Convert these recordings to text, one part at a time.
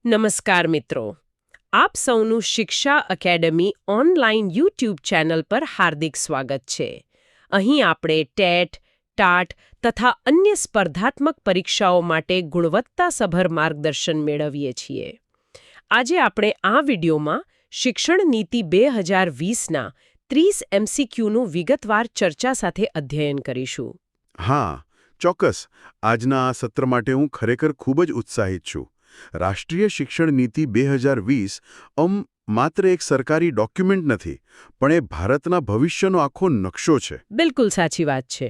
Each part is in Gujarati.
નમસ્કાર મિત્રો, આપ સૌનું શિક્ષા એકેડમી ઓનલાઈન યુટ્યુબ ચેનલ પર હાર્દિક સ્વાગત છે. અહીં આપણે ટેટ, ટાટ તથા અન્ય સ્પર્ધાત્મક પરીક્ષાઓ માટે ગુણવત્તાસભર માર્ગદર્શન મેળવીએ છીએ. આજે આપણે આ વિડીયોમાં શિક્ષણ નીતિ 2020ના 30 MCQનું વિગતવાર ચર્ચા સાથે અધ્યયન કરીશું. હા, ચોક્કસ. આજના આ સત્ર માટે હું ખરેખર ખૂબ જ ઉત્સાહિત છું. રાષ્ટ્રીય શિક્ષણ નીતિ 2020 માત્ર એક સરકારી ડોક્યુમેન્ટ નથી, પણ એ ભારતના ભવિષ્યનો આખો નકશો છે. બિલકુલ સાચી વાત છે.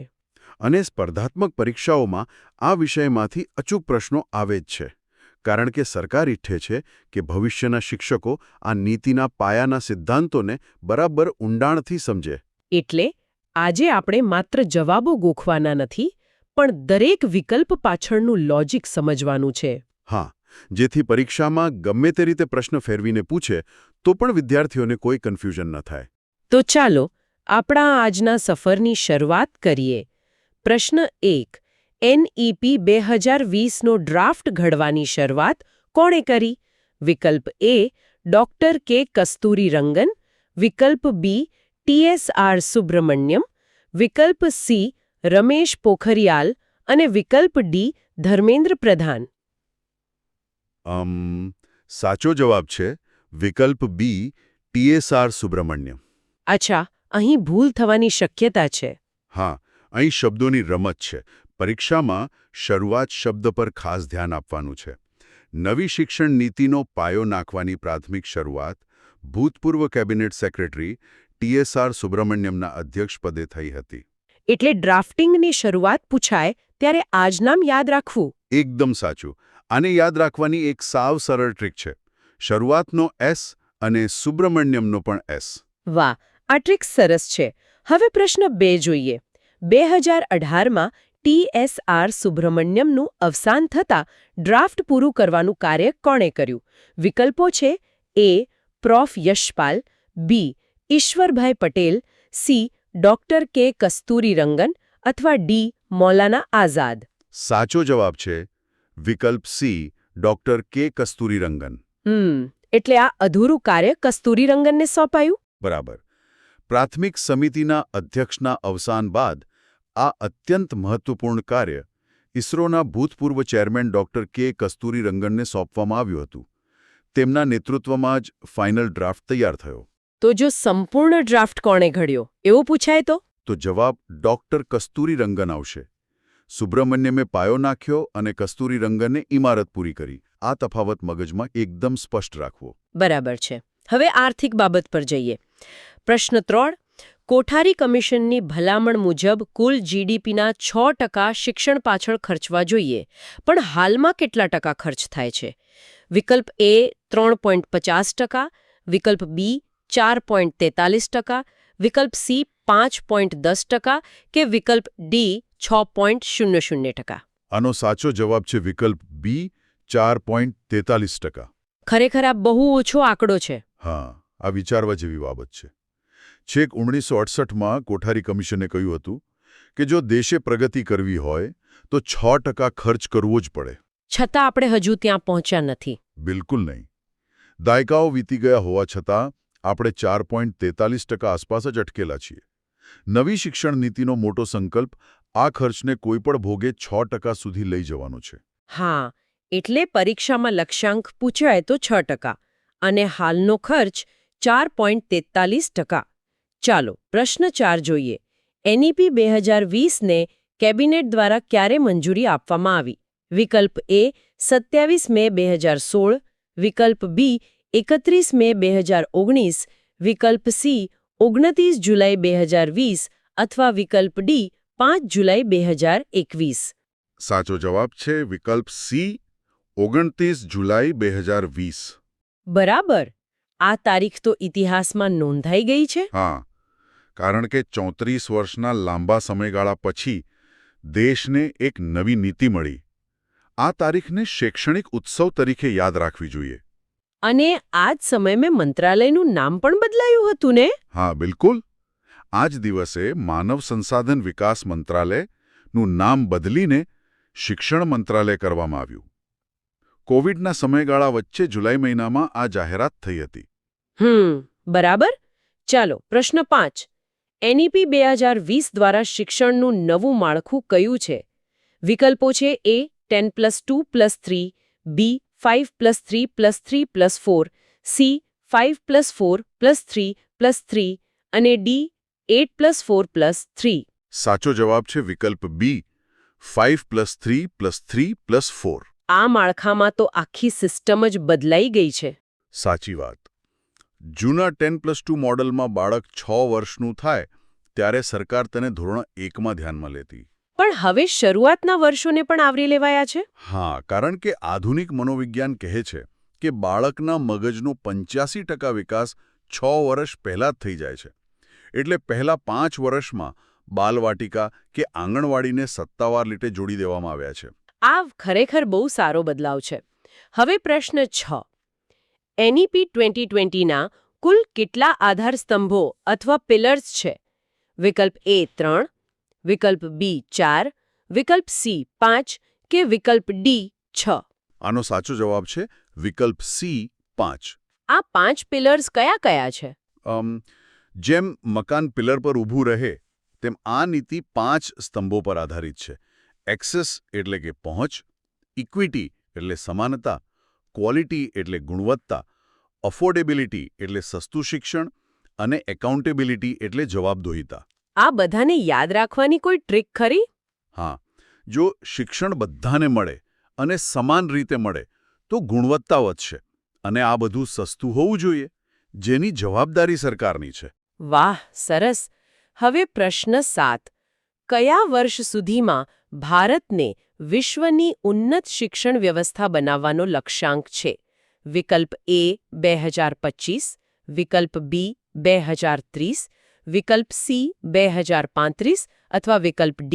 અને સ્પર્ધાત્મક પરીક્ષાઓમાં આ વિષયમાંથી અચૂક પ્રશ્નો આવે જ છે, કારણ કે સરકાર ઈચ્છે છે કે ભવિષ્યના શિક્ષકો આ નીતિના પાયાના સિદ્ધાંતોને બરાબર ઊંડાણથી સમજે. એટલે આજે આપણે માત્ર જવાબો ગોખવાના નથી, પણ દરેક વિકલ્પ પાછળનું લોજિક સમજવાનું છે. હા, જેથી પરીક્ષામાં ગમે તે રીતે પ્રશ્ન ફેરવીને પૂછે તો પણ વિદ્યાર્થીઓને કોઈ કન્ફ્યુઝન ન થાય. તો ચાલો આપણા આજના સફરની શરૂઆત કરીએ. પ્રશ્ન 1. NEP 2020નો ડ્રાફ્ટ ઘડવાની શરૂઆત કોણે કરી? વિકલ્પ A ડોક્ટર કે કસ્તુરીરંગન, વિકલ્પ B TSR સુબ્રમણ્યમ, વિકલ્પ C રમેશ પોખરિયાલ અને વિકલ્પ D ધર્મેન્દ્ર પ્રધાન. સાચો જવાબ છે વિકલ્પ B TSR સુબ્રમણ્યમ. અચ્છા, અહીં ભૂલ થવાની શક્યતા છે. હા, અહીં શબ્દોની રમત છે. પરીક્ષામાં શરૂઆત શબ્દ પર ખાસ ધ્યાન આપવાનું છે. નવી શિક્ષણ નીતિનો પાયો નાખવાની પ્રાથમિક શરૂઆત ભૂતપૂર્વ કેબિનેટ સેક્રેટરી TSR સુબ્રમણ્યમના અધ્યક્ષપદે થઈ હતી. એટલે ડ્રાફ્ટિંગની શરૂઆત પૂછાય ત્યારે આ જ નામ યાદ રાખવું. એકદમ સાચું. આને યાદ રાખવાની એક સાવ સરળ ટ્રીક છે. શરૂઆતનો S અને સુબ્રમણ્યમનો પણ S. વાહ, આ ટ્રીક સરસ છે. હવે પ્રશ્ન 2 જોઈએ. 2018માં TSR સુબ્રમણ્યમનું અવસાન થતાં ડ્રાફ્ટ પૂરું કરવાનું કાર્ય કોણે કર્યું? વિકલ્પો છે A પ્રોફ Yashpal, B Ishwarbhai Patel, C doctor કે કસ્તુરીરંગન અથવા D મૌલાના આઝાદ. સાચો જવાબ છે વિકલ્પ C ડોક્ટર કે કસ્તુરીરંગન. એટલે આ અધૂરું કાર્ય કસ્તુરીરંગનને સોંપાયું? બરાબર. પ્રાથમિક સમિતિના અધ્યક્ષના અવસાન બાદ આ અત્યંત મહત્વપૂર્ણ કાર્ય ઇસરોના ભૂતપૂર્વ ચેરમેન ડોક્ટર કે કસ્તુરીરંગનને સોંપવામાં આવ્યું હતું. તેમના નેતૃત્વમાં જ ફાઇનલ ડ્રાફ્ટ તૈયાર થયો. તો જો સંપૂર્ણ ડ્રાફ્ટ કોણે ઘડ્યો એવું પૂછાય તો જવાબ ડોક્ટર કસ્તુરીરંગન આવશે. સુબ્રમણ્યમે પાયો નાખ્યો અને કસ્તુરીરંગને ઇમારત પૂરી કરી. આ તફાવત મગજમાં એકદમ સ્પષ્ટ રાખવો. બરાબર છે. હવે આર્થિક બાબત પર જઈએ. પ્રશ્ન 3. કોઠારી કમિશનની ભલામણ મુજબ કુલ GDPના 6% શિક્ષણ પાછળ ખર્ચવા જોઈએ, પણ હાલમાં કેટલા ટકા ખર્ચ થાય છે? વિકલ્પ A 3.50%, વિકલ્પ B 4.43%, વિકલ્પ C 5.10% કે વિકલ્પ D 6.00%? આનો સાચો જવાબ છે વિકલ્પ B 4.43%. ખરેખર આ બહુ ઓછો આંકડો છે. હા, આ વિચારવા જેવી બાબત છે. છેક 1968માં કોઠારી કમિશને કહ્યું હતું કે જો દેશે પ્રગતિ કરવી હોય તો 6% ખર્ચ કરવો જ પડે. છતાં આપણે હજુ ત્યાં પહોંચ્યા નથી. બિલકુલ નહીં. દાયકાઓ વીતી ગયા હોવા છતાં આપણે 4.43% આસપાસ જ અટકેલા છીએ. નવી શિક્ષણ નીતિનો મોટો સંકલ્પ આ ખર્ચને કોઈપણ ભોગે 6% સુધી લઈ જવાનો છે. હા, એટલે પરીક્ષામાં લક્ષ્યાંક પૂછાય તો 6% અને હાલનો ખર્ચ 4.43%. ચાલો પ્રશ્ન 4 જોઈએ. NEP 2020ને કેબિનેટ દ્વારા ક્યારે મંજૂરી આપવામાં આવી? વિકલ્પ A 27 મે 2016, વિકલ્પ B 31 મે 2019, વિકલ્પ C 29 જુલાઈ 2020 અથવા વિકલ્પ D 5 જુલાઈ 2021. સાચો જવાબ છે વિકલ્પ C 29 જુલાઈ 2020. બરાબર. આ તારીખ તો ઇતિહાસમાં નોંધાઈ ગઈ છે. હા, કારણ કે 34 વર્ષના લાંબા સમયગાળા પછી દેશને એક નવી નીતિ મળી. આ તારીખને શૈક્ષણિક ઉત્સવ તરીકે યાદ રાખવી જોઈએ. અને આ જ સમયે મંત્રાલયનું નામ પણ બદલાયું હતું ને? હા, બિલકુલ. આ જ દિવસે માનવ સંસાધન વિકાસ મંત્રાલયનું નામ બદલીને શિક્ષણ મંત્રાલય કરવામાં આવ્યું. કોવિડના સમયગાળા વચ્ચે જુલાઈ મહિનામાં આ જાહેરાત થઈ હતી. બરાબર. ચાલો પ્રશ્ન 5. NEP 2020 દ્વારા શિક્ષણનું નવું માળખું કયું છે? વિકલ્પો છે A 10+2+3, B 5+3+3+4, C 5+4+3+3 અને D 8+4+3. સાચો જવાબ છે વિકલ્પ બી 5+3+3+4. આ માળખામાં તો આખી સિસ્ટમ જ બદલાઈ ગઈ છે. સાચી વાત. જૂના 10+2 મોડલમાં બાળક 6 વર્ષનું થાય ત્યારે સરકાર તેને ધોરણ 1માં ધ્યાનમાં લેતી. પણ હવે શરૂઆતના વર્ષોને પણ આવરી લેવાયા છે. હા, કારણ કે આધુનિક મનોવિજ્ઞાન કહે છે કે બાળકના મગજનો 85% વિકાસ 6 વર્ષ પહેલા જ થઈ જાય છે. એટલે પહેલા 5 વર્ષમાં બાલવાટિકા કે આંગણવાડીને સત્તાવાર રીતે જોડી દેવામાં આવ્યા છે. આ ખરેખર બહુ સારો બદલાવ છે. હવે પ્રશ્ન 6. NEP 2020ના કુલ કેટલા આધાર સ્તંભો અથવા પિલર્સ છે? વિકલ્પ A 3, વિકલ્પ B 4, વિકલ્પ C 5 કે વિકલ્પ D 6? આનો સાચો જવાબ છે વિકલ્પ સી 5. આ 5 પિલર્સ કયા કયા છે? જેમ મકાન પિલર પર ઊભું રહે તેમ આ નીતિ 5 સ્તંભો પર આધારિત છે. એક્સેસ એટલે કે પહોંચ, ઇક્વિટી એટલે સમાનતા, ક્વોલિટી એટલે ગુણવત્તા, અફોર્ડેબિલિટી એટલે સસ્તું શિક્ષણ અને એકાઉન્ટેબિલિટી એટલે જવાબદોહિતા. આ બધાને યાદ રાખવાની કોઈ ટ્રીક ખરી? હા, જો શિક્ષણ બધાને મળે અને સમાન રીતે મળે તો ગુણવત્તા વધશે અને આ બધું સસ્તું હોવું જોઈએ, જેની જવાબદારી સરકારની છે. વાહ, સરસ. હવે પ્રશ્ન 7. કયા વર્ષ સુધીમાં ભારતને વિશ્વની ઉન્નત શિક્ષણ વ્યવસ્થા બનાવવાનો લક્ષ્યાંક છે? વિકલ્પ A 2025, વિકલ્પ B 2030, વિકલ્પ C 2035 અથવા વિકલ્પ D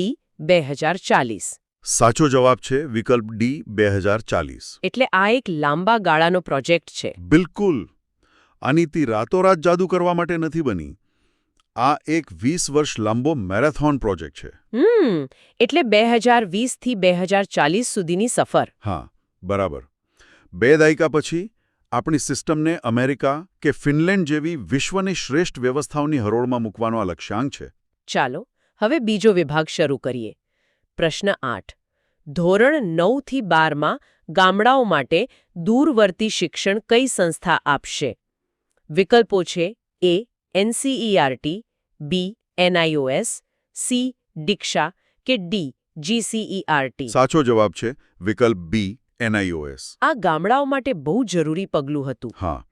2040? સાચો જવાબ છે વિકલ્પ ડી 2040. એટલે આ એક લાંબા ગાળાનો પ્રોજેક્ટ છે. બિલકુલ. આ નીતિ રાતોરાત જાદુ કરવા માટે નથી બની. આ એક 20 વર્ષ લાંબો મેરેથોન પ્રોજેક્ટ છે. એટલે 2020 થી 2040 સુધીની સફર. હા, બરાબર. 2 દાયકા પછી આપણી સિસ્ટમને અમેરિકા કે ફિનલેન્ડ જેવી વિશ્વની શ્રેષ્ઠ વ્યવસ્થાઓની હરોળમાં મૂકવાનો આ લક્ષ્યાંક છે. ચાલો હવે બીજો વિભાગ શરૂ કરીએ. પ્રશ્ન 8. ધોરણ 9 થી 12માં ગામડાઓ માટે દૂરવર્તી શિક્ષણ કઈ સંસ્થા આપશે? વિકલ્પો છે A NCERT, B NIOS, C દીક્ષા કે D GCERT? સાચો જવાબ છે વિકલ્પ બી NIOS. આ ગામડાઓ માટે બહુ જરૂરી પગલું હતું. હા,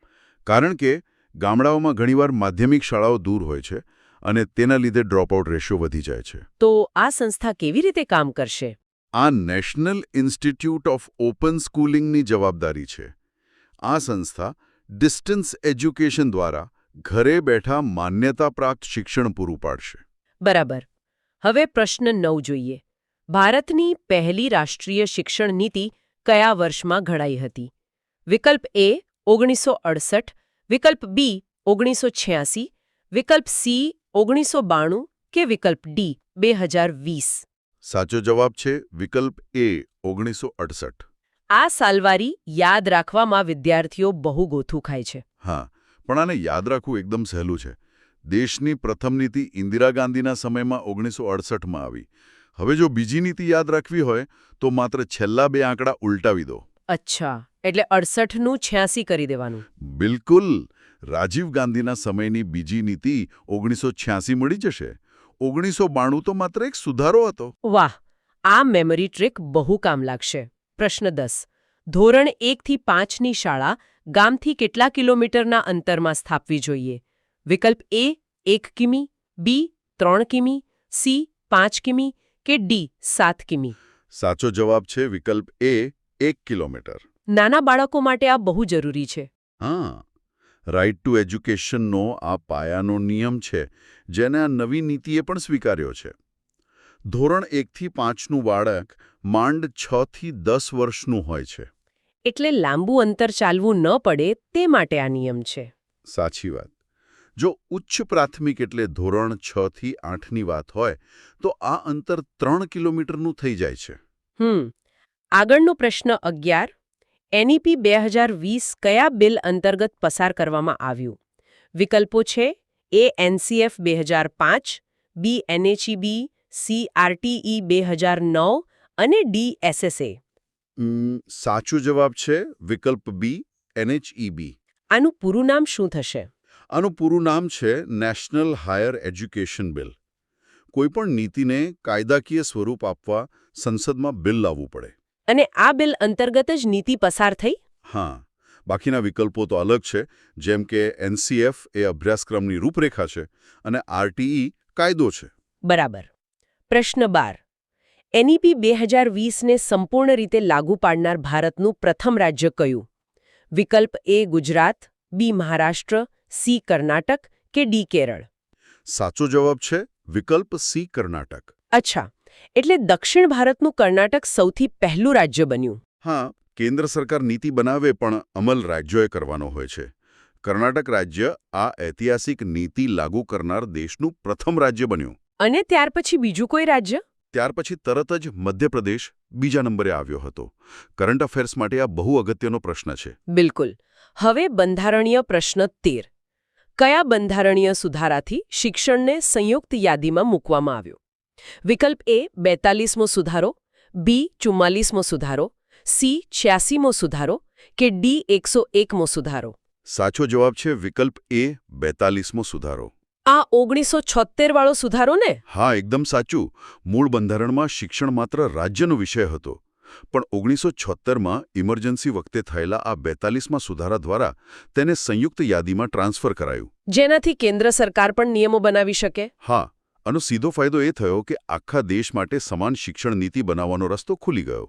કારણ કે ગામડાઓમાં ઘણીવાર માધ્યમિક શાળાઓ દૂર હોય છે અને તેના લીધે ડ્રોપઆઉટ રેશિયો વધી જાય છે. તો આ સંસ્થા કેવી રીતે કામ કરશે? આ નેશનલ ઇન્સ્ટિટ્યૂટ ઓફ ઓપન સ્કૂલિંગની જવાબદારી છે. આ સંસ્થા ડિસ્ટન્સ એજ્યુકેશન દ્વારા ઘરે બેઠા માન્યતા પ્રાપ્ત શિક્ષણ પૂરું પાડશે. બરાબર. હવે પ્રશ્ન 9 જોઈએ. ભારતની પહેલી રાષ્ટ્રીય શિક્ષણ નીતિ કયા વર્ષમાં ઘડાઈ હતી? વિકલ્પ A 1968, વિકલ્પ B 1986, વિકલ્પ C 1992 કે વિકલ્પ D 2020? સાચો જવાબ છે વિકલ્પ A 1968. આ સાલવારી યાદ રાખવામાં વિદ્યાર્થીઓ બહુ ગોથું ખાય છે. હા, પણ આને યાદ રાખવું એકદમ સહેલું છે. દેશની પ્રથમ નીતિ ઇન્દિરા ગાંધીના સમયમાં 1968માં આવી. હવે જો બીજી નીતિ યાદ રાખવી હોય તો માત્ર છેલ્લા 2 આંકડા ઉલટાવી દો. અચ્છા, એટલે 68નું 86 કરી દેવાનું. બિલકુલ. રાજીવ ગાંધીના સમયની બીજી નીતિ 1986 મળી જશે. 1992 તો માત્ર એક સુધારો હતો. વાહ, આ મેમરી ટ્રીક બહુ કામ લાગશે. પ્રશ્ન 10. ધોરણ 1 થી 5ની શાળા ગામથી કેટલા કિલોમીટરના અંતરમાં સ્થાપવી જોઈએ? વિકલ્પ A 1 કિમી, B 3 કિમી, C 5 કિમી કે D 7 કિમી? સાચો જવાબ છે વિકલ્પ A 1 કિલોમીટર. નાના બાળકો માટે આ બહુ જરૂરી છે. હા, રાઇટ ટુ એજ્યુકેશનનો આ પાયાનો નિયમ છે જેને આ નવી નીતિએ પણ સ્વીકાર્યો છે. ધોરણ 1 થી 5નું બાળક માંડ 6 થી 10 વર્ષનું હોય છે. એટલે લાંબુ અંતર ચાલવું ન પડે તે માટે આ નિયમ છે. સાચી વાત. જો ઉચ્ચ પ્રાથમિક એટલે ધોરણ 6 થી 8ની વાત હોય તો આ અંતર 3 કિલોમીટરનું થઈ જાય છે. આગળનો પ્રશ્ન 11. NEP 2020 કયા બિલ અંતર્ગત પસાર કરવામાં આવ્યું? વિકલ્પો છે A NCF 2005, B NHEB, C RTE 2009 અને D SSA. સાચો જવાબ છે વિકલ્પ બી NHEB. આનું પૂરું નામ શું થશે? આનું પૂરું નામ છે નેશનલ હાયર એજ્યુકેશન બિલ. કોઈપણ નીતિને કાયદાકીય સ્વરૂપ આપવા સંસદમાં બિલ લાવવું પડે. અને આ બિલ અંતર્ગત જ નીતિ પસાર થઈ? હા, બાકીના વિકલ્પો તો અલગ છે, જેમ કે NCF એ અભ્યાસક્રમની રૂપરેખા છે અને RTE કાયદો છે. બરાબર. પ્રશ્ન 12. NEP 2020ને સંપૂર્ણ રીતે લાગુ પાડનાર ભારતનું પ્રથમ રાજ્ય કયું? વિકલ્પ A Gujarat, B Maharashtra, C Karnataka કે D કેરળ? સાચો જવાબ છે વિકલ્પ સી કર્ણાટક. અચ્છા, એટલે દક્ષિણ ભારતનું કર્ણાટક સૌથી પહેલું રાજ્ય બન્યું. હા, કેન્દ્ર સરકાર નીતિ બનાવે પણ અમલ રાજ્યોએ કરવાનો હોય છે. કર્ણાટક રાજ્ય આ ઐતિહાસિક નીતિ લાગુ કરનાર દેશનું પ્રથમ રાજ્ય બન્યું. અને ત્યાર પછી બીજું કોઈ રાજ્ય? ત્યાર પછી તરત જ મધ્યપ્રદેશ બીજા નંબરે આવ્યો હતો. કરંટ અફેર્સ માટે આ બહુ અગત્યનો પ્રશ્ન છે. બિલકુલ. હવે બંધારણીય પ્રશ્ન 13. કયા બંધારણીય સુધારાથી શિક્ષણને સંયુક્ત યાદીમાં મૂકવામાં આવ્યું? વિકલ્પ A 42મો સુધારો, B 44મો સુધારો, C 86મો સુધારો કે D 101મો સુધારો? સાચો જવાબ છે વિકલ્પ A 42મો સુધારો. આ 1976 વાળો સુધારો ને? હા, એકદમ સાચું. મૂળ બંધારણમાં શિક્ષણ માત્ર રાજ્યનો વિષય હતો, પણ 1976માં ઇમરજન્સી વખતે થયેલા આ 42મા સુધારા દ્વારા તેને સંયુક્ત યાદીમાં ટ્રાન્સફર કરાયું. જેનાથી કેન્દ્ર સરકાર પણ નિયમો બનાવી શકે? હા, આનો સીધો ફાયદો એ થયો કે આખા દેશ માટે સમાન શિક્ષણ નીતિ બનાવવાનો રસ્તો ખુલી ગયો.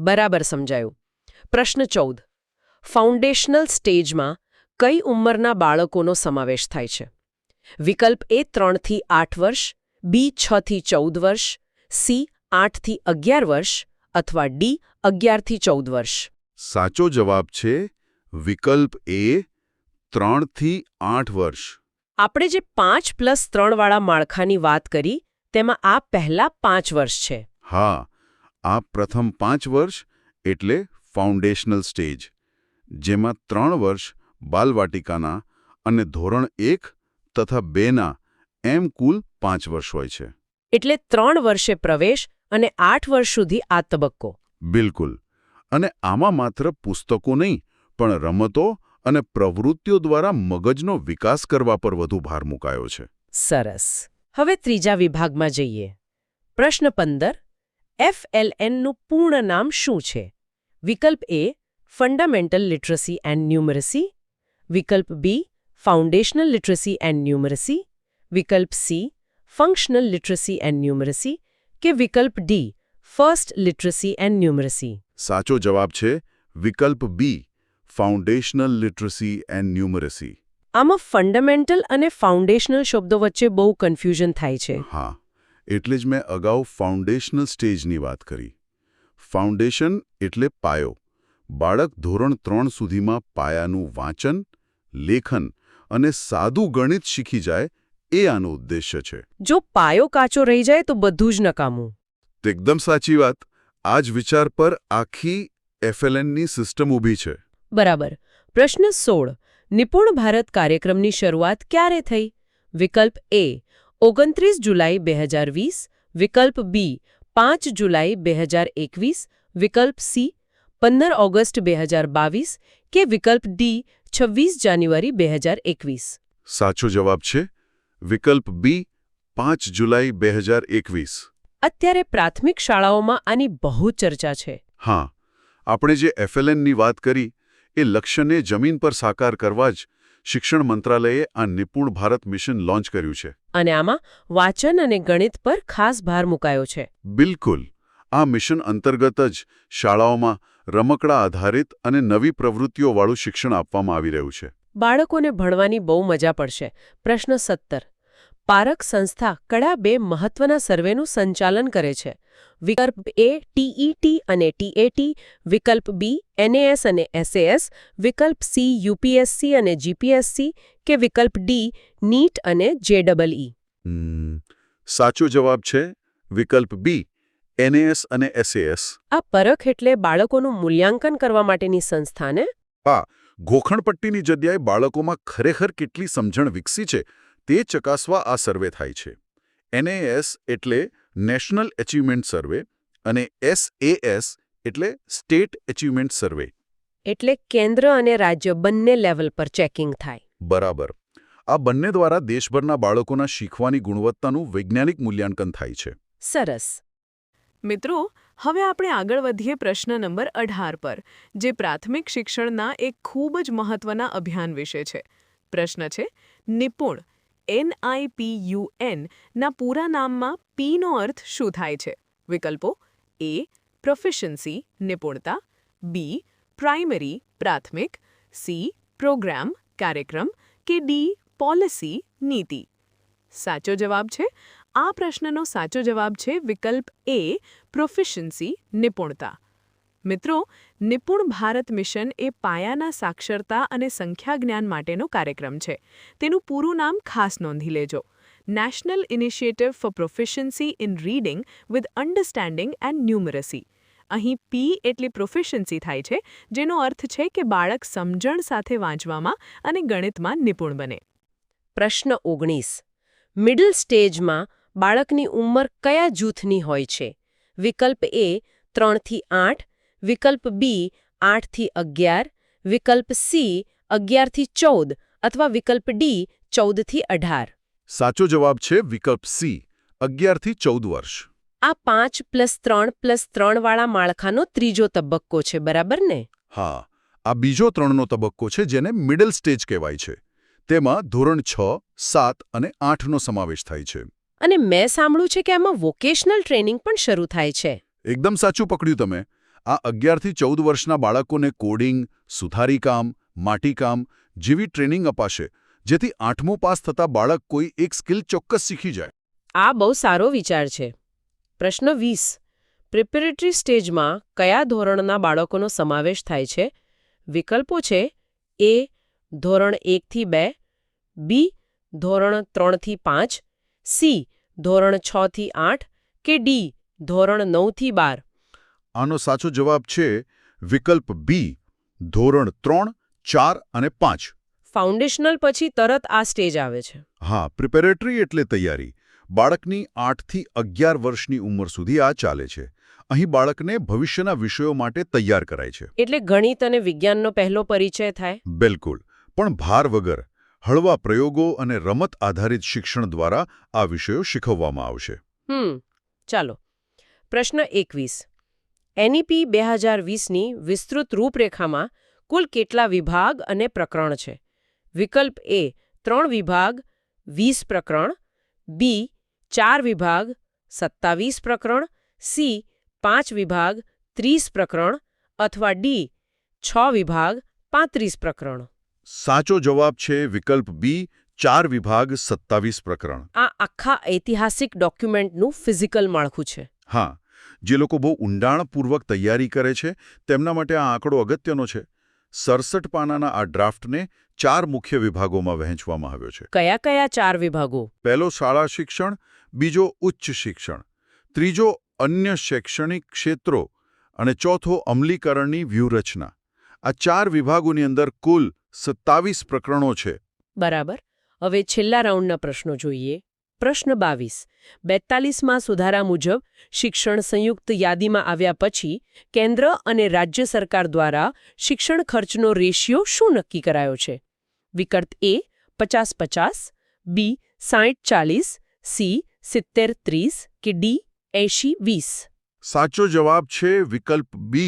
બરાબર સમજાયું. પ્રશ્ન 14. ફાઉન્ડેશનલ સ્ટેજમાં કઈ ઉંમરના બાળકોનો સમાવેશ થાય છે? વિકલ્પ A 3 થી 8 વર્ષ, B 6 થી 14 વર્ષ, C 8 થી 11 વર્ષ અથવા D 11 થી 14 વર્ષ? સાચો જવાબ છે વિકલ્પ A 3 થી 8 વર્ષ. આપણે જે 5+3 વાળા માળખાની વાત કરી તેમાં આ પહેલા 5 વર્ષ છે. હા, આ પ્રથમ 5 વર્ષ એટલે ફાઉન્ડેશનલ સ્ટેજ, જેમાં 3 વર્ષ બાલવાટિકાના અને ધોરણ 1 તથા 2ના એમ કુલ 5 વર્ષ હોય છે. એટલે 3 વર્ષે પ્રવેશ અને 8 વર્ષ સુધી આ તબક્કો. બિલકુલ. અને આમાં માત્ર પુસ્તકો નહીં, પણ રમતો અને પ્રવૃત્તિઓ દ્વારા મગજનો વિકાસ કરવા પર વધુ ભાર મુકાયો છે. સરસ. હવે ત્રીજા વિભાગમાં જઈએ. પ્રશ્ન 15. FLNનું પૂર્ણ નામ શું છે? વિકલ્પ A ફંડામેન્ટલ લિટરસી એન્ડ ન્યુમરસી, વિકલ્પ B ફાઉન્ડેશનલ લિટરસી એન્ડ ન્યુમરસી, વિકલ્પ C ફંક્શનલ લિટરસી એન્ડ ન્યુમરસી કે વિકલ્પ D ફર્સ્ટ લિટરસી એન્ડ ન્યુમરસી? સાચો જવાબ છે વિકલ્પ B ફાઉન્ડેશનલ લિટરસી એન્ડ ન્યુમરસી. આમાં ફંડામેન્ટલ અને ફાઉન્ડેશનલ શબ્દો વચ્ચે બહુ કન્ફ્યુઝન થાય છે. હા, એટલે જ મેં અગાઉ ફાઉન્ડેશનલ સ્ટેજની વાત કરી. ફાઉન્ડેશન એટલે પાયો. બાળક ધોરણ 3 સુધીમાં પાયાનું વાંચન, લેખન અને સાદું ગણિત શીખી જાય એ આનો ઉદ્દેશ્ય છે. જો પાયો કાચો રહી જાય તો બધું જ નકામું. તો એકદમ સાચી વાત. આ જ વિચાર પર આખી FLNની સિસ્ટમ ઊભી છે. બરાબર. પ્રશ્ન 16. નિપુણ ભારત કાર્યક્રમની શરૂઆત ક્યારે થઈ? વિકલ્પ A 29 જુલાઈ 2020, વિકલ્પ B 5 જુલાઈ 2021, વિકલ્પ C 15 ઓગસ્ટ 2022 કે વિકલ્પ D 26 જાન્યુઆરી 2021? સાચો જવાબ છે વિકલ્પ B 5 જુલાઈ 2021. અત્યારે પ્રાથમિક શાળાઓમાં આની બહુ ચર્ચા છે. હા, આપણે જે FLNની વાત કરી એ લક્ષ્યને જમીન પર સાકાર કરવા જ શિક્ષણ મંત્રાલયે આ નિપુણ ભારત મિશન લોન્ચ કર્યું છે. અને આમાં વાંચન અને ગણિત પર ખાસ ભાર મુકાયો છે. બિલકુલ. આ મિશન અંતર્ગત જ શાળાઓમાં રમકડા આધારિત અને નવી પ્રવૃત્તિઓવાળું શિક્ષણ આપવામાં આવી રહ્યું છે. બાળકોને ભણવાની બહુ મજા પડશે. પ્રશ્ન 17. પારખ સંસ્થા કયા 2 મહત્વના સર્વેનું સંચાલન કરે છે? વિકલ્પ A TET અને TAT, વિકલ્પ B NAS અને SAS, વિકલ્પ C UPSC અને GPSC કે વિકલ્પ D NEET અને JEE? સાચો જવાબ છે વિકલ્પ B NAS અને SAS. આ પરખ એટલે બાળકોનું મૂલ્યાંકન કરવા માટેની સંસ્થા ને? હા, ગોખણપટ્ટીની જગ્યાએ બાળકોમાં ખરેખર કેટલી સમજણ વિકસી છે તે ચકાસવા આ સર્વે થાય છે. NAS એટલે નેશનલ એચિવમેન્ટ સર્વે અને SAS એટલે સ્ટેટ એચિવમેન્ટ સર્વે. એટલે કેન્દ્ર અને રાજ્ય બંને લેવલ પર ચેકિંગ થાય. બરાબર. આ બંને દ્વારા દેશભરના બાળકોના શીખવાની ગુણવત્તાનું વૈજ્ઞાનિક મૂલ્યાંકન થાય છે. સરસ. મિત્રો, હવે આપણે આગળ વધીએ પ્રશ્ન નંબર 18 પર, જે પ્રાથમિક શિક્ષણના એક ખૂબ જ મહત્વના અભિયાન વિશે છે. પ્રશ્ન છે, નિપુણ NIPUN ના પૂરા નામમાં P નો અર્થ શું થાય છે? વિકલ્પો: A. પ્રોફિશન્સી નિપુણતા, B. પ્રાઇમરી પ્રાથમિક, C. પ્રોગ્રામ કાર્યક્રમ કે D. પોલિસી નીતિ. સાચો જવાબ છે આ પ્રશ્નનો સાચો જવાબ છે વિકલ્પ A. પ્રોફિશન્સી નિપુણતા. મિત્રો, નિપુણ ભારત મિશન એ પાયાના સાક્ષરતા અને સંખ્યા જ્ઞાન માટેનો કાર્યક્રમ છે. તેનું પૂરું નામ ખાસ નોંધી લેજો: national initiative four proficiency in reading with understanding and ન્યુમરસી. અહીં P એટલે પ્રોફિશન્સી થાય છે, જેનો અર્થ છે કે બાળક સમજણ સાથે વાંચવામાં અને ગણિતમાં નિપુણ બને. પ્રશ્ન 19. મિડલ સ્ટેજમાં બાળકની ઉંમર કયા જૂથની હોય છે? વિકલ્પ A 3 થી 8, વિકલ્પ B 8 થી 11, વિકલ્પ C 11 થી 14 અથવા વિકલ્પ D 14 થી 18. સાચો જવાબ છે વિકલ્પ C, 11 થી 14 વર્ષ. આ 5+3+3 વાળા માળખાનો ત્રીજો તબક્કો છે, બરાબર ને? હા, આ બીજો 3નો તબક્કો છે, જેને મિડલ સ્ટેજ કહેવાય છે. તેમાં ધોરણ 6, 7 અને 8નો સમાવેશ થાય છે. અને મેં સાંભળ્યું છે કે આમાં વોકેશનલ ટ્રેનિંગ પણ શરૂ થાય છે. એકદમ સાચું પકડ્યું તમે. આ 11 થી 14 વર્ષના બાળકોને કોડિંગ, સુથારીકામ, માટીકામ જેવી ટ્રેનિંગ અપાશે, જેથી 8મું પાસ થતા બાળક કોઈ એક સ્કિલ ચોક્કસ શીખી જાય. આ બહુ સારો વિચાર છે. પ્રશ્ન 20. પ્રિપેરેટરી સ્ટેજમાં કયા ધોરણના બાળકોનો સમાવેશ થાય છે? વિકલ્પો છે: A. ધોરણ 1 થી 2, B. ધોરણ 3 થી 5, C. ધોરણ 6 થી 8 કે D. ધોરણ 9 થી 12. આનો સાચો જવાબ છે વિકલ્પ B, ધોરણ 3, 4 અને 5. ફાઉન્ડેશનલ પછી તરત આ સ્ટેજ આવે છે. હા, પ્રિપેરેટરી એટલે તૈયારી. બાળકની 8 થી 11 વર્ષની ઉંમર સુધી આ ચાલે છે. અહીં બાળકને ભવિષ્યના વિષયો માટે તૈયાર કરાય છે. એટલે ગણિત અને વિજ્ઞાનનો પહેલો પરિચય થાય. બિલકુલ, પણ ભાર વગર હળવા પ્રયોગો અને રમત આધારિત શિક્ષણ દ્વારા આ વિષયો શીખવવામાં આવશે. ચાલો. પ્રશ્ન 21. NEP 2020ની વિસ્તૃત રૂપરેખામાં કુલ કેટલા વિભાગ અને પ્રકરણ છે? વિકલ્પ A 3 વિભાગ 20 પ્રકરણ, B 4 વિભાગ 27 પ્રકરણ, C 5 વિભાગ 30 પ્રકરણ અથવા D 6 વિભાગ 35 પ્રકરણ. સાચો જવાબ છે વિકલ્પ B, 4 વિભાગ 27 પ્રકરણ. આ આખા ઐતિહાસિક ડોક્યુમેન્ટનું ફિઝિકલ માળખું છે. હા, જે લોકો બહુ ઊંડાણપૂર્વક તૈયારી કરે છે તેમના માટે આ આંકડો અગત્યનો છે. 67 પાનાના આ ડ્રાફ્ટને 4 મુખ્ય વિભાગોમાં વહેંચવામાં આવ્યો છે. કયા કયા 4 વિભાગો? પહેલો શાળા શિક્ષણ, બીજો ઉચ્ચ શિક્ષણ, ત્રીજો અન્ય શૈક્ષણિક ક્ષેત્રો અને ચોથો અમલીકરણની વ્યૂહરચના. આ 4 વિભાગોની અંદર કુલ 27 પ્રકરણો છે. બરાબર. હવે છેલ્લા રાઉન્ડના પ્રશ્નો જોઈએ. પ્રશ્ન 22. 42માં સુધારા મુજબ શિક્ષણ સંયુક્ત યાદીમાં આવ્યા પછી કેન્દ્ર અને રાજ્ય સરકાર દ્વારા શિક્ષણ ખર્ચનો રેશિયો શું નક્કી કરાયો છે? વિકલ્પ A 50-50, B 60-40, C 70-30 કે D 80-20. સાચો જવાબ છે વિકલ્પ B,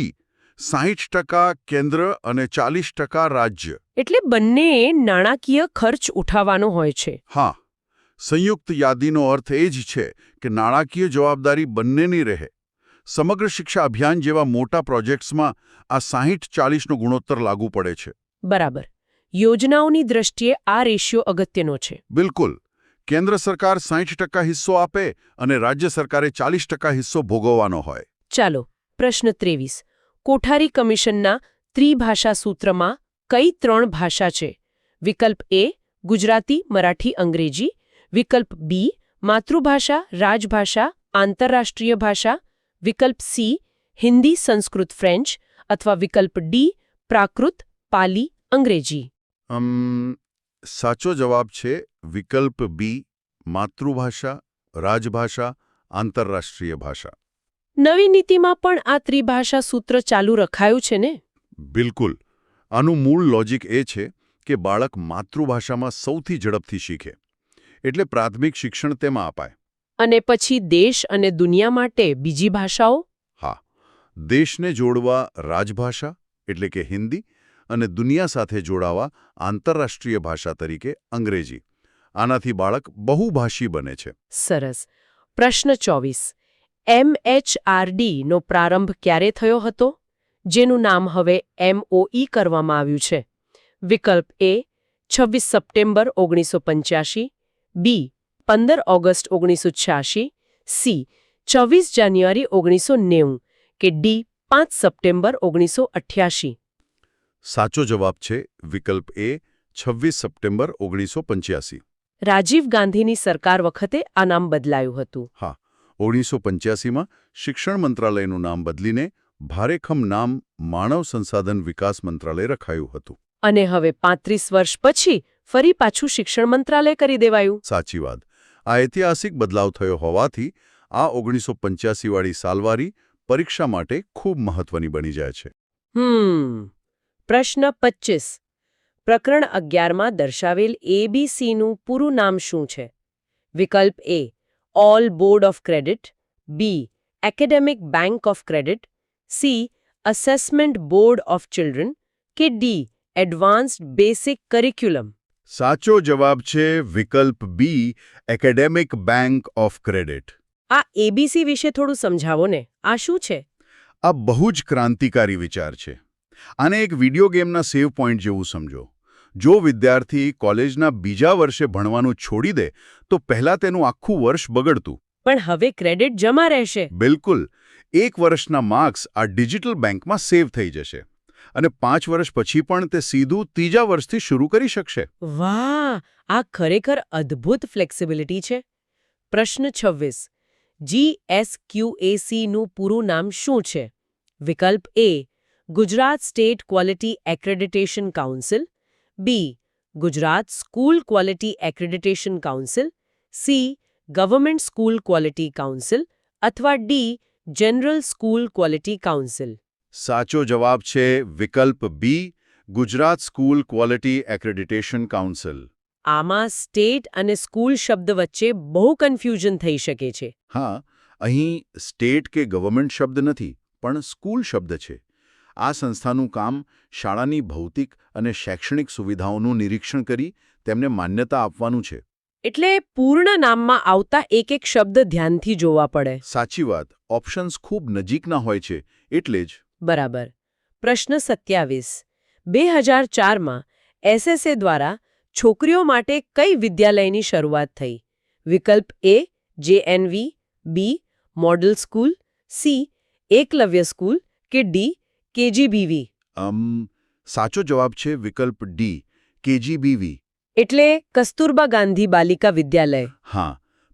60% કેન્દ્ર અને 40% રાજ્ય. એટલે બંને નાણાકીય ખર્ચ ઉઠાવવાનો હોય છે. હા, સંયુક્ત યાદીનો અર્થ એ જ છે કે નાણાકીય જવાબદારી બંનેની રહે. સમગ્ર શિક્ષા અભિયાન જેવા મોટા પ્રોજેક્ટ્સમાં આ 60-40નો ગુણોત્તર લાગુ પડે છે. બરાબર. યોજનાઓની દ્રષ્ટિએ આ રેશિયો અગત્યનો છે. બિલકુલ. કેન્દ્ર સરકાર 60% હિસ્સો આપે અને રાજ્ય સરકારે 40% હિસ્સો ભોગવવાનો હોય. ચાલો. પ્રશ્ન 23. કોઠારી કમિશનના ત્રિભાષા સૂત્રમાં કઈ 3 ભાષા છે? વિકલ્પ A ગુજરાતી, મરાઠી, અંગ્રેજી, વિકલ્પ B માતૃભાષા, રાજભાષા, આંતરરાષ્ટ્રીય ભાષા, વિકલ્પ સી હિન્દી સંસ્કૃત ફ્રેન્ચ અથવા વિકલ્પ ડી પ્રાકૃત પાલી અંગ્રેજી. સાચો જવાબ છે વિકલ્પ બી માતૃભાષા રાજભાષા આંતરરાષ્ટ્રીય ભાષા. નવી નીતિમાં પણ આ ત્રિભાષા સૂત્ર ચાલુ રખાયું છે ને? બિલકુલ. આનું મૂળ લોજિક એ છે કે બાળક માતૃભાષામાં સૌથી ઝડપથી શીખે એટલે પ્રાથમિક શિક્ષણ તેમાં અપાય. અને પછી દેશ અને દુનિયા માટે બીજી ભાષાઓ? હા, દેશને જોડવા રાજભાષા એટલે કે હિન્દી અને દુનિયા સાથે જોડાવા આંતરરાષ્ટ્રીય ભાષા તરીકે અંગ્રેજી. આનાથી બાળક બહુભાષી બને છે. સરસ. પ્રશ્ન 24. MHRD નો પ્રારંભ ક્યારે થયો હતો, જેનું નામ હવે MOE કરવામાં આવ્યું છે? વિકલ્પ એ 26 સપ્ટેમ્બર 1985, બી 15 ઓગસ્ટ 1986, સી 24 જાન્યુઆરી 1990 કે ડી 5 સપ્ટેમ્બર 1988. સાચો જવાબ છે વિકલ્પ એ 26 સપ્ટેમ્બર 1985. રાજીવ ગાંધીની સરકાર વખતે આ નામ બદલાયું હતું. હા, 1985માં શિક્ષણ મંત્રાલયનું નામ બદલીને ભારેખમ નામ માનવ સંસાધન વિકાસ મંત્રાલય રખાયું હતું. અને હવે 35 વર્ષ પછી ફરી પાછું શિક્ષણ મંત્રાલય કરી દેવાયું. સાચી વાત. આ ઐતિહાસિક બદલાવ થયો હોવાથી આ 1985 વાળી સાલવારી પરીક્ષા માટે ખૂબ મહત્વની બની જાય છે. પ્રશ્ન 25. પ્રકરણ 11માં દર્શાવેલ ABCનું પૂરું નામ શું છે? વિકલ્પ A all board of credit, B academic bank of credit, C assessment board of children કે ડી એડવાન્સ્ડ બેસિક કરિક્યુલમ. સાચો જવાબ છે વિકલ્પ B academic bank of credit. આ ABC વિશે થોડું સમજાવો ને. આ શું છે? આ બહુ જ ક્રાંતિકારી વિચાર છે. આને એક વિડિયો ગેમના સેવ પોઈન્ટ જેવું સમજો. જો વિદ્યાર્થી કોલેજના બીજા વર્ષે ભણવાનું છોડી દે તો પહેલા તેનું આખું વર્ષ બગડતું. પણ હવે ક્રેડિટ જમા રહેશે. બિલકુલ. 1 વર્ષના માર્ક્સ આ ડિજિટલ બેંકમાં સેવ થઈ જશે અને 5 વર્ષ પછી પણ તે સીધું ત્રીજા વર્ષથી શરૂ કરી શકશે. વાહ, આ ખરેખર અદ્ભુત ફ્લેક્સિબિલિટી છે. પ્રશ્ન 26. GSQAC નું પૂરું નામ શું છે? વિકલ્પ A Gujarat state quality accreditation council, B Gujarat school quality accreditation council, C government school quality council અથવા D general school quality council. સાચો જવાબ છે વિકલ્પ B Gujarat school quality accreditation council. આમાં સ્ટેટ અને સ્કૂલ શબ્દ વચ્ચે બહુ કન્ફ્યુઝન થઈ શકે છે. હા, અહીં સ્ટેટ કે ગવર્મેન્ટ શબ્દ નથી પણ સ્કૂલ શબ્દ છે. આ સંસ્થાનું કામ શાળાની ભૌતિક અને શૈક્ષણિક સુવિધાઓનું નિરીક્ષણ કરી તેમને માન્યતા આપવાનું છે. એટલે પૂર્ણ નામમાં આવતા એક શબ્દ ધ્યાનથી જોવા પડે. સાચી વાત. ઓપ્શન્સ ખૂબ નજીકના હોય છે એટલે જ. બરાબર. પ્રશ્ન 27. 2004માં SSA દ્વારા છોકરીઓ માટે કઈ વિદ્યાલયની શરૂઆત થઈ? વિકલ્પ A JNV, B model school, C Eklavya school કે ડી KGBV. સાચો જવાબ છે વિકલ્પ ડી KGBV. એટલે કસ્તુરબા ગાંધી બાલિકા વિદ્યાલય. હા,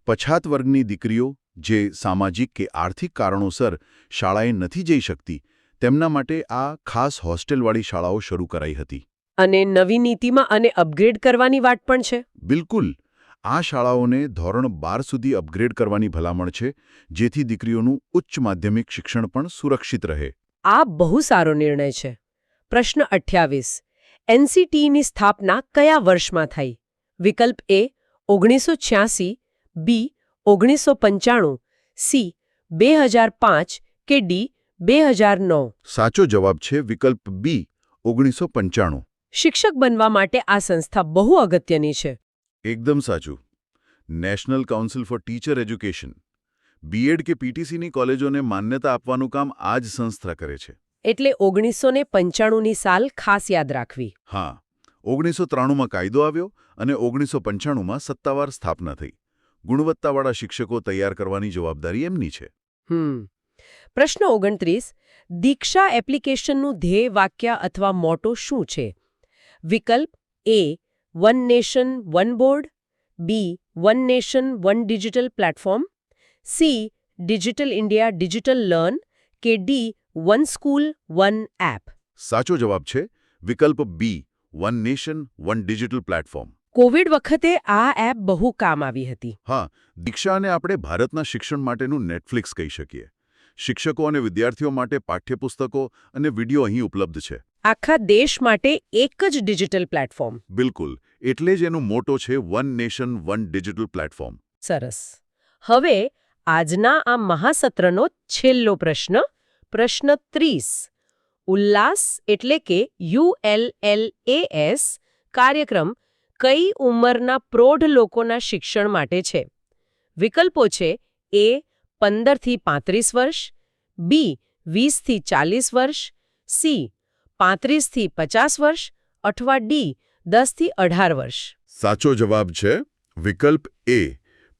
પછાત વર્ગની દીકરીઓ જે સામાજિક કે આર્થિક કારણોસર શાળાએ નથી જઈ શકતી તેમના માટે આ ખાસ હોસ્ટેલવાળી શાળાઓ શરૂ કરાઈ હતી. અને નવી નીતિમાં આને અપગ્રેડ કરવાની વાત પણ છે. બિલકુલ. આ શાળાઓને ધોરણ 12 સુધી અપગ્રેડ કરવાની ભલામણ છે જેથી દીકરીઓનું ઉચ્ચ માધ્યમિક શિક્ષણ પણ સુરક્ષિત રહે. આ બહુ સારો નિર્ણય છે. પ્રશ્ન 28. NCTની સ્થાપના કયા વર્ષમાં થઈ? વિકલ્પ એ 1986, બી 1995, સી 2005 કે ડી 2009. સાચો જવાબ છે વિકલ્પ બી 1995. શિક્ષક બનવા માટે આ સંસ્થા બહુ અગત્યની છે. એકદમ સાચું. National council four teacher education BEd કે PTCની કોલેજોને માન્યતા આપવાનું કામ આ જ સંસ્થા કરે છે. એટલે 1995ની સાલ ખાસ યાદ રાખવી. હા, 1993માં કાયદો આવ્યો અને 1995માં સત્તાવાર સ્થાપના થઈ. ગુણવત્તાવાળા શિક્ષકો તૈયાર કરવાની જવાબદારી એમની છે. પ્રશ્ન 29. દીક્ષા એપ્લિકેશનનું ધ્યેય વાક્ય અથવા મોટો શું છે? વિકલ્પ A one nation one board, B one nation one digital platform, C digital India digital learn કે D one school one app? સાચો જવાબ છે વિકલ્પ B, one nation one digital platform. Covid વખતે આ એપ બહુ કામ આવી હતી. હા, દીક્ષાને આપણે ભારતના શિક્ષણ માટેનું નેટફ્લિક્સ કહી શકીએ. શિક્ષકો અને વિદ્યાર્થીઓ માટે પાઠ્યપુસ્તકો અને વિડીયો અહીં ઉપલબ્ધ છે. આખા દેશ માટે એક જ ડિજિટલ પ્લેટફોર્મ. બિલકુલ, એટલે જ એનો મોટો છે one nation one digital platform. સરસ. હવે આજના આ મહાસત્રનો છેલ્લો પ્રશ્ન, પ્રશ્ન 30. ઉલ્લાસ એટલે કે ULLAS કાર્યક્રમ કઈ ઉંમરના પ્રૌઢ લોકોના શિક્ષણ માટે છે? વિકલ્પો છે એ 15 થી 35 વર્ષ, બી 20 થી 40 વર્ષ, સી 35 થી 50 વર્ષ અથવા ડી 10 થી 18 વર્ષ. સાચો જવાબ છે વિકલ્પ એ,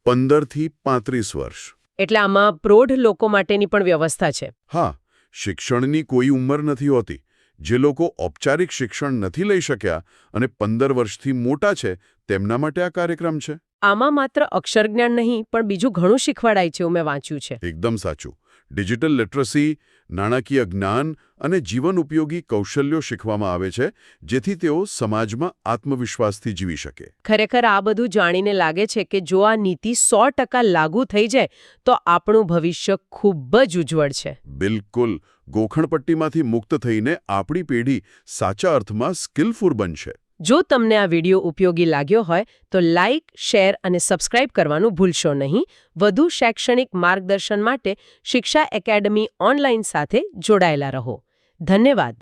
15 થી 35 વર્ષ. એટલે આમાં પ્રૌઢ લોકો માટેની પણ વ્યવસ્થા છે. હા, શિક્ષણની કોઈ ઉંમર નથી હોતી. જે લોકો ઔપચારિક શિક્ષણ નથી લઈ શક્યા અને 15 વર્ષથી મોટા છે તેમના માટે આ કાર્યક્રમ છે. આમાં માત્ર અક્ષરજ્ઞાન નહીં પણ બીજું ઘણું શીખવાડાય છે, મેં વાંચ્યું છે. એકદમ સાચું. ડિજિટલ લિટરસી, નાણાકીય જ્ઞાન અને જીવન ઉપયોગી કૌશલ્યો શીખવામાં આવે છે જેથી તેઓ સમાજમાં આત્મવિશ્વાસથી જીવી શકે. ખરેખર આ બધું જાણીને લાગે છે કે જો આ નીતિ 100% લાગુ થઈ જાય તો આપણું ભવિષ્ય ખૂબ જ ઉજ્જવળ છે. બિલકુલ. ગોખણપટ્ટીમાંથી મુક્ત થઈને આપણી પેઢી સાચા અર્થમાં સ્કિલફુલ બનશે. જો તમને આ વિડિયો ઉપયોગી લાગ્યો હોય તો લાઇક, શેર અને સબસ્ક્રાઇબ કરવાનું ભૂલશો નહીં. વધુ શૈક્ષણિક માર્ગદર્શન માટે શિક્ષા એકેડમી ઓનલાઈન સાથે જોડાયેલા રહો. ધન્યવાદ.